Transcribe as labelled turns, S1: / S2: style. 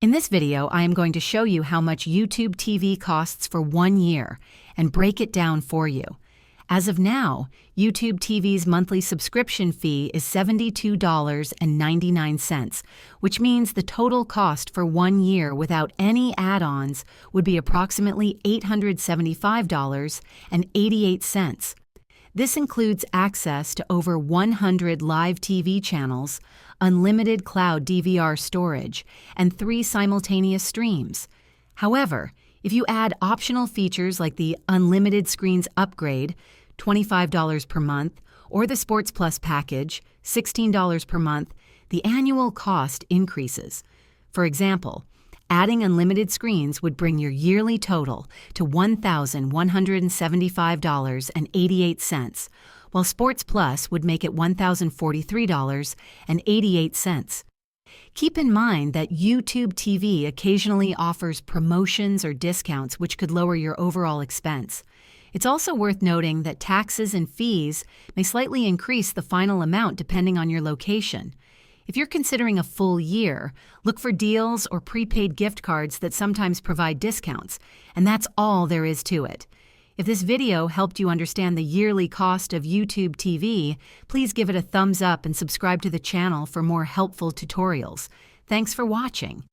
S1: In this video, I am going to show you how much YouTube TV costs for 1 year and break it down for you. As of now, YouTube TV's monthly subscription fee is $72.99, which means the total cost for 1 year without any add-ons would be approximately $875.88. This includes access to over 100 live TV channels, unlimited cloud DVR storage, and 3 simultaneous streams. However, if you add optional features like the Unlimited Screens upgrade, $25 per month, or the Sports Plus package, $16 per month, the annual cost increases. For example, adding unlimited screens would bring your yearly total to $1,175.88, while Sports Plus would make it $1,043.88. Keep in mind that YouTube TV occasionally offers promotions or discounts which could lower your overall expense. It's also worth noting that taxes and fees may slightly increase the final amount depending on your location. If you're considering a full year, look for deals or prepaid gift cards that sometimes provide discounts, and that's all there is to it. If this video helped you understand the yearly cost of YouTube TV, please give it a thumbs up and subscribe to the channel for more helpful tutorials. Thanks for watching.